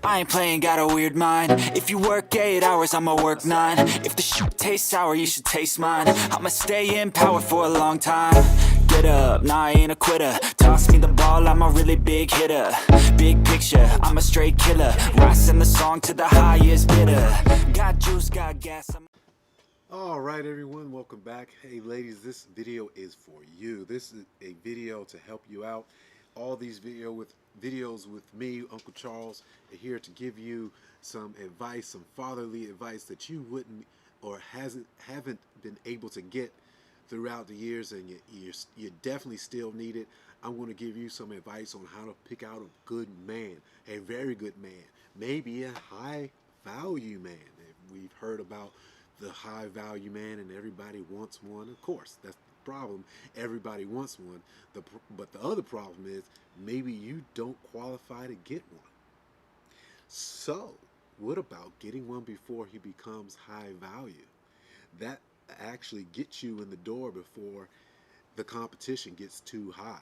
I ain't playing, got a weird mind. If you work 8 hours, I'ma work 9. If the shit tastes sour, you should taste mine. I'ma stay in power for a long time. Get up, nah, I ain't a quitter. Toss me the ball, I'm a really big hitter. Big picture, I'm a straight killer. Rising the song to the highest bidder. Got juice, got gas, All right, everyone, welcome back. Hey, ladies, this video is for you. This is a video to help you out. All these videos with me, Uncle Charles, are here to give you some advice, some fatherly advice that you wouldn't or haven't been able to get throughout the years, and you definitely still need it. I'm going to give you some advice on how to pick out a good man, a very good man, maybe a high value man. We've heard about the high value man and everybody wants one. Of course, that's the problem. Everybody wants one. But the other problem is maybe you don't qualify to get one. So, what about getting one before he becomes high value? That actually gets you in the door before the competition gets too high.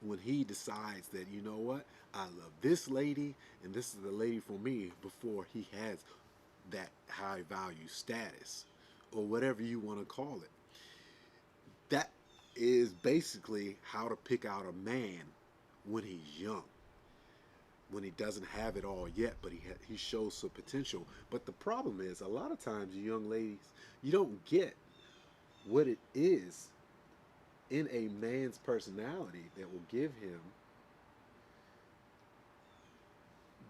When he decides that, you know what, I love this lady and this is the lady for me, before he has that high value status or whatever you want to call it. That is basically how to pick out a man when he's young, when he doesn't have it all yet, but he shows some potential. But the problem is, a lot of times, you young ladies, you don't get what it is in a man's personality that will give him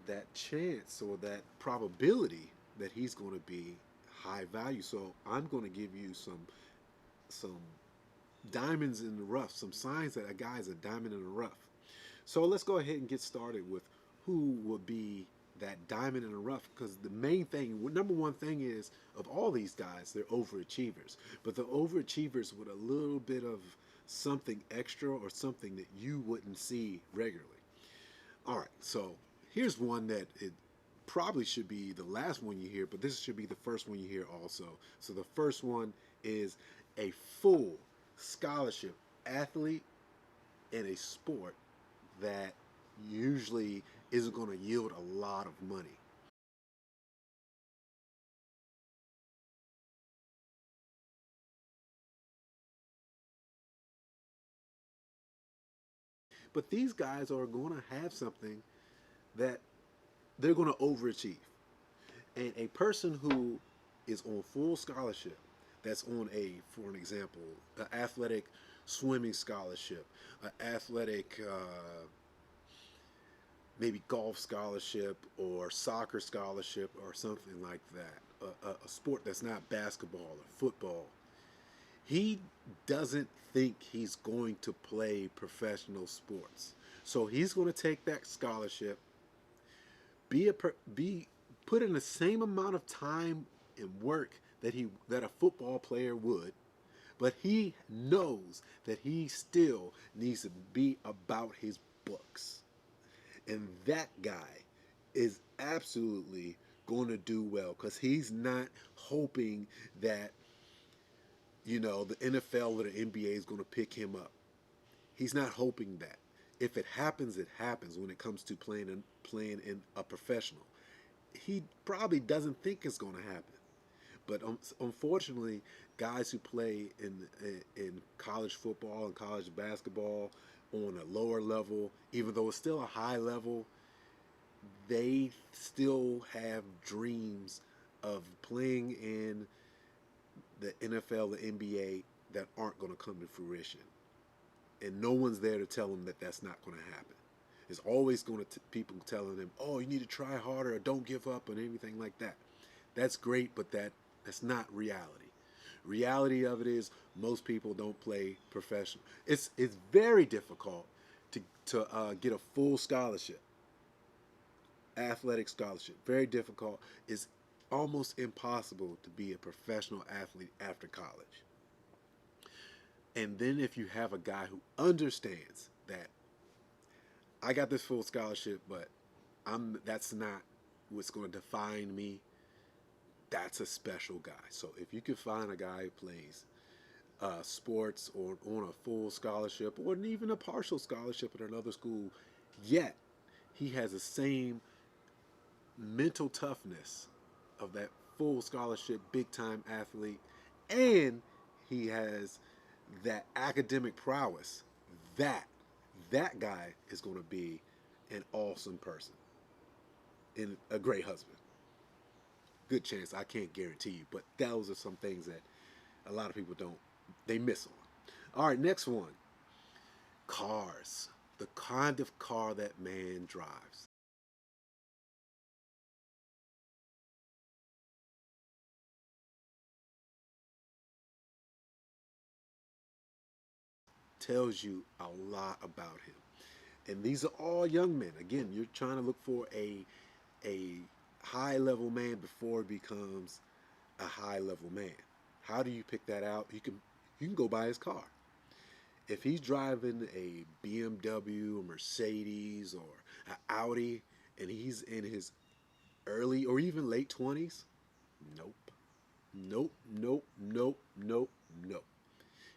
that chance or that probability that he's going to be high value. So I'm going to give you some diamonds in the rough, some signs that a guy's a diamond in the rough. So let's go ahead and get started with who would be that diamond in the rough, because the main thing, number one thing is, of all these guys, they're overachievers, but the overachievers with a little bit of something extra or something that you wouldn't see regularly. All right, so here's one that it probably should be the last one you hear, but this should be the first one you hear also. So the first one is a full scholarship athlete in a sport that usually isn't going to yield a lot of money. But these guys are going to have something that they're going to overachieve. And a person who is on full scholarship, that's on for an example, an athletic swimming scholarship, an athletic maybe golf scholarship or soccer scholarship or something like that, a sport that's not basketball or football, he doesn't think he's going to play professional sports. So he's going to take that scholarship, be put in the same amount of time and work that a football player would, but he knows that he still needs to be about his books. And that guy is absolutely going to do well, because he's not hoping that, the NFL or the NBA is going to pick him up. He's not hoping that. If it happens, it happens when it comes to playing in a professional. He probably doesn't think it's going to happen. But unfortunately, guys who play in college football and college basketball on a lower level, even though it's still a high level, they still have dreams of playing in the NFL, the NBA, that aren't going to come to fruition. And no one's there to tell them that that's not going to happen. There's always going to people telling them, "Oh, you need to try harder, or don't give up," and anything like that. That's great, but that's not reality. Reality of it is, most people don't play professional. It's very difficult to get a full scholarship, athletic scholarship. Very difficult. It's almost impossible to be a professional athlete after college. And then if you have a guy who understands that I got this full scholarship, but that's not what's going to define me, that's a special guy. So if you can find a guy who plays sports or on a full scholarship or even a partial scholarship at another school, yet he has the same mental toughness of that full scholarship, big time athlete, and he has that academic prowess, that that guy is going to be an awesome person and a great husband. Good chance, I can't guarantee you, but those are some things that a lot of people don't, they miss on. All right, next one. Cars. The kind of car that man drives. Tells you a lot about him. And these are all young men. Again, you're trying to look for a high level man before he becomes a high level man. How do you pick that out? You can go by his car. If he's driving a BMW, a Mercedes, or an Audi, and he's in his early or even late 20s, nope. Nope, nope, nope, nope, nope.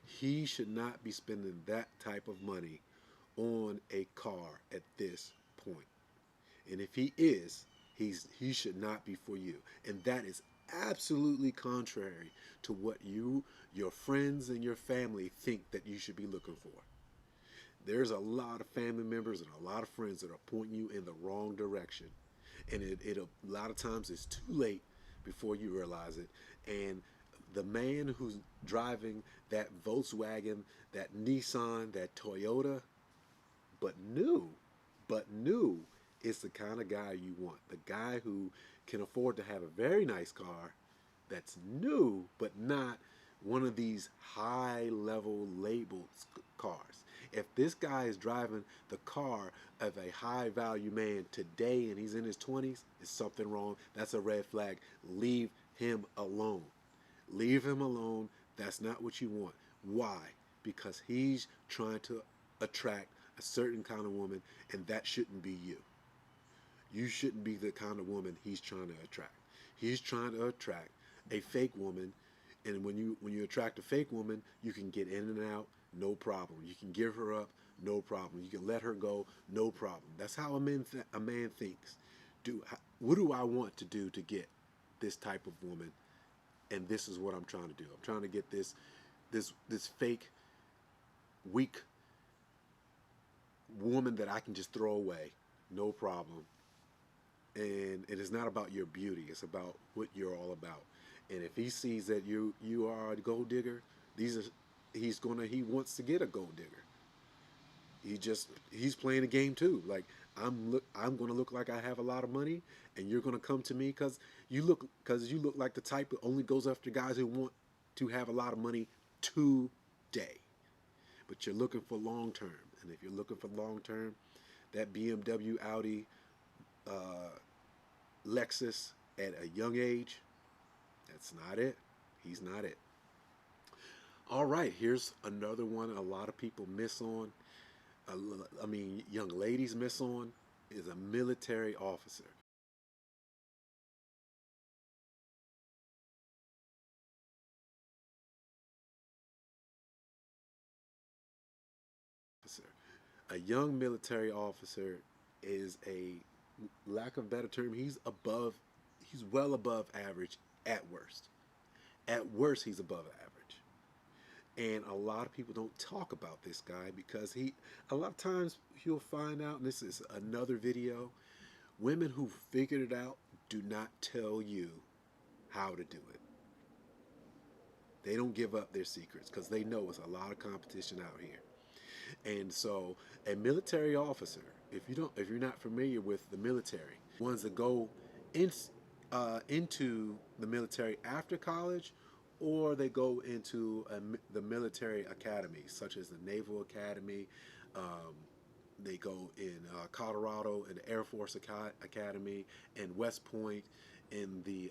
He should not be spending that type of money on a car at this point. And if he is, he should not be for you. And that is absolutely contrary to what your friends and your family think that you should be looking for. There's a lot of family members and a lot of friends that are pointing you in the wrong direction. And it a lot of times it's too late before you realize it. And the man who's driving that Volkswagen, that Nissan, that Toyota, but new, but new is the kind of guy you want. The guy who can afford to have a very nice car that's new, but not one of these high level labeled cars. If this guy is driving the car of a high value man today and he's in his 20s, there's something wrong. That's a red flag. Leave him alone. Leave him alone. That's not what you want. Why? Because he's trying to attract a certain kind of woman, and that shouldn't be you. You shouldn't be the kind of woman he's trying to attract. He's trying to attract a fake woman, and when you attract a fake woman, you can get in and out, no problem. You can give her up, no problem. You can let her go, no problem. That's how a man thinks. What do I want to do to get this type of woman? And this is what I'm trying to do. I'm trying to get this fake, weak woman that I can just throw away, no problem. And it is not about your beauty; it's about what you're all about. And if he sees that you are a gold digger, he wants to get a gold digger. He's playing a game too. Like I'm gonna look like I have a lot of money, and you're gonna come to me because you look like the type that only goes after guys who want to have a lot of money today. But you're looking for long term, and if you're looking for long term, that BMW, Audi, uh, Lexus at a young age, that's not it. He's not it. All right, here's another one a lot of people miss on. I mean, young ladies miss on is a military officer. A young military officer is a lack of better term. He's well above average at worst. At worst, he's above average. And a lot of people don't talk about this guy because a lot of times you'll find out, and this is another video, women who figured it out do not tell you how to do it. They don't give up their secrets because they know it's a lot of competition out here. And so a military officer, if you're not familiar with the military, ones that go into the military after college, or they go into the military academy, such as the Naval Academy. Um, they go in Colorado in the Air Force Academy, and West Point in the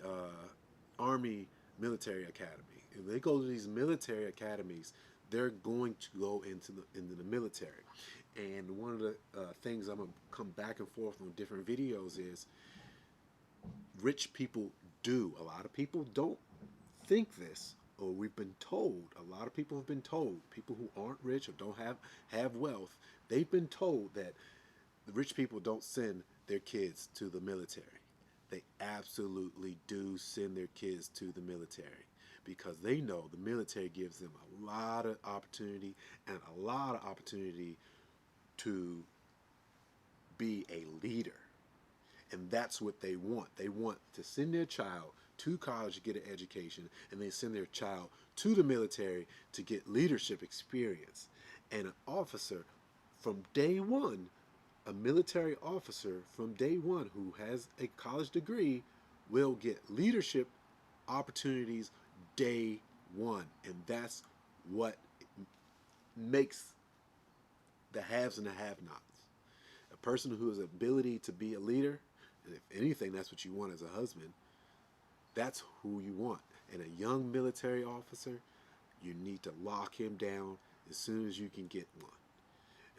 Army Military Academy. If they go to these military academies, they're going to go into the military. And one of the things I'm gonna come back and forth on different videos is rich people do. A lot of people don't think this, or we've been told. A lot of people have been told. People who aren't rich or don't have wealth, they've been told that the rich people don't send their kids to the military. they absolutely do send their kids to the military because they know the military gives them a lot of opportunity and a lot of opportunity to be a leader. And that's what they want. They want to send their child to college to get an education, and they send their child to the military to get leadership experience. And an officer from day one, a military officer from day one who has a college degree will get leadership opportunities day one. And that's what makes the haves and the have-nots. A person who has ability to be a leader, and if anything, that's what you want as a husband, that's who you want. And a young military officer, you need to lock him down as soon as you can get one.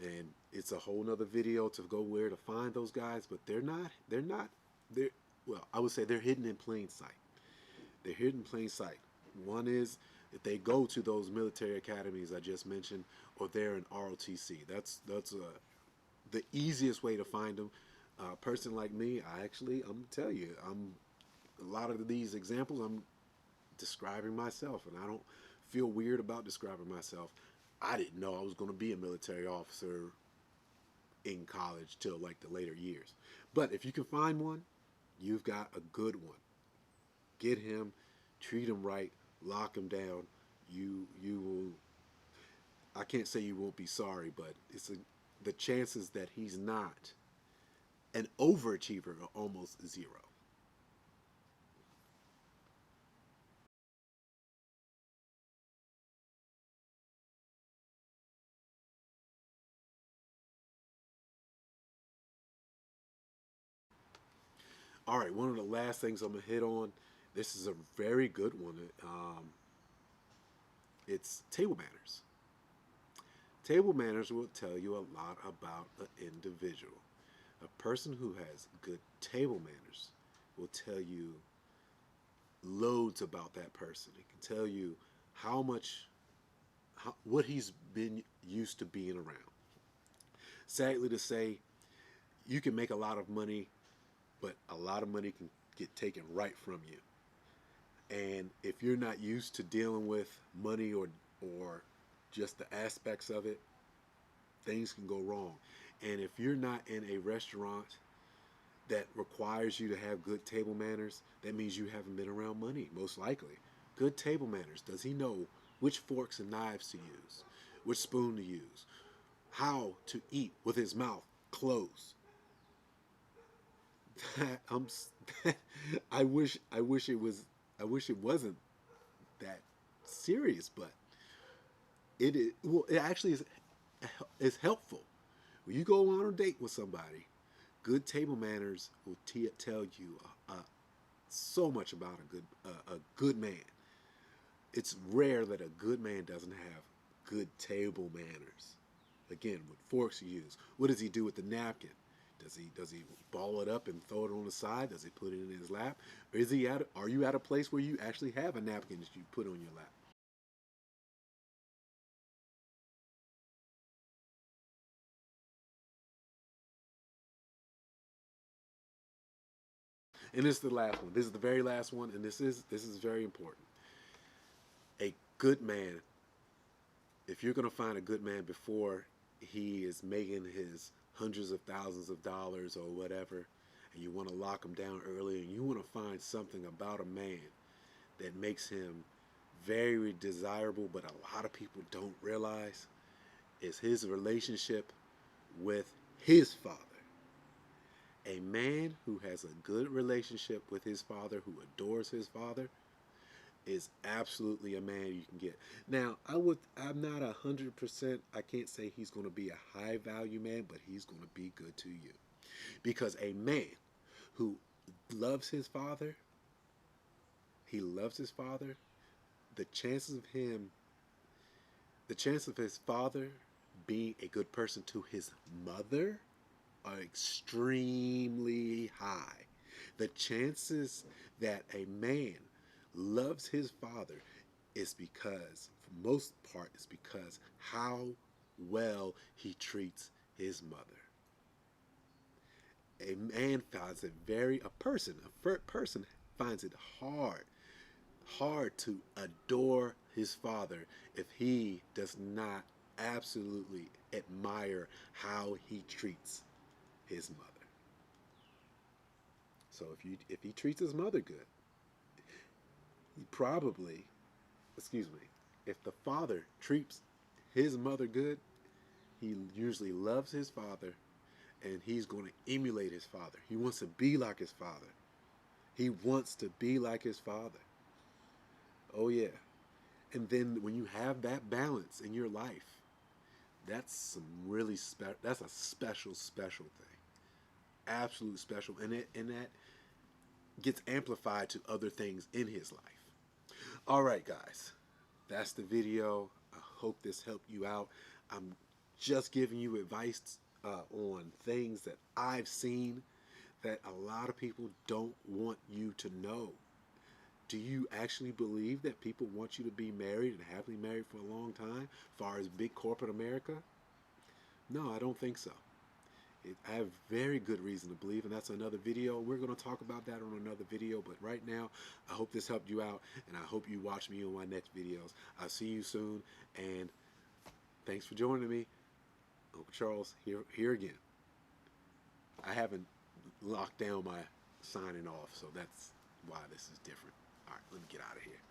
And it's a whole nother video to go where to find those guys, but they're well, I would say they're hidden in plain sight. They're hidden in plain sight. One is if they go to those military academies I just mentioned, or they're in ROTC. That's the easiest way to find them. A person like me, I'm gonna tell you, a lot of these examples I'm describing myself, and I don't feel weird about describing myself. I didn't know I was going to be a military officer in college till like the later years. But if you can find one, you've got a good one. Get him, treat him right, lock him down. You will. I can't say you won't be sorry, but the chances that he's not an overachiever are almost zero. All right, one of the last things I'm gonna hit on. This is a very good one. It's table manners. Table manners will tell you a lot about an individual. A person who has good table manners will tell you loads about that person. It can tell you what he's been used to being around. Sadly to say, you can make a lot of money, but a lot of money can get taken right from you. And if you're not used to dealing with money or just the aspects of it, things can go wrong. And if you're not in a restaurant that requires you to have good table manners, that means you haven't been around money, most likely. Good table manners. Does he know which forks and knives to use, which spoon to use, how to eat with his mouth closed? I'm, I wish it wasn't that serious, but it is. Well, it actually is helpful. When you go on a date with somebody, good table manners will tell you so much about a good man. It's rare that a good man doesn't have good table manners. Again, what forks you use. What does he do with the napkin? Does he ball it up and throw it on the side? Does he put it in his lap? Or are you at a place where you actually have a napkin that you put on your lap? And this is the last one. This is the very last one, and this is very important. A good man, if you're going to find a good man before he is making his hundreds of thousands of dollars or whatever, and you want to lock him down early, and you want to find something about a man that makes him very desirable, but a lot of people don't realize, is his relationship with his father. A man who has a good relationship with his father, who adores his father, is absolutely a man you can get. Now, I'm not 100%. I can't say he's going to be a high value man, but he's going to be good to you, because a man who loves his father, he loves his father. The chances of him, the chance of his father being a good person to his mother are extremely high. The chances that a man loves his father is because, for most part, is because how well he treats his mother. A man finds it person finds it hard to adore his father if he does not absolutely admire how he treats his mother. So if he treats his mother good, he probably, excuse me, if the father treats his mother good, he usually loves his father and he's going to emulate his father. He wants to be like his father. He wants to be like his father. Oh yeah. And then when you have that balance in your life, that's a special thing. Absolute special, and that gets amplified to other things in his life. All right, guys. That's the video. I hope this helped you out. I'm just giving you advice on things that I've seen that a lot of people don't want you to know. Do you actually believe that people want you to be married and happily married for a long time, as far as big corporate America? No, I don't think so. I have very good reason to believe, and that's another video. We're going to talk about that on another video, but right now, I hope this helped you out, and I hope you watch me on my next videos. I'll see you soon, and thanks for joining me. Uncle Charles here again. I haven't locked down my signing off, so that's why this is different. All right, let me get out of here.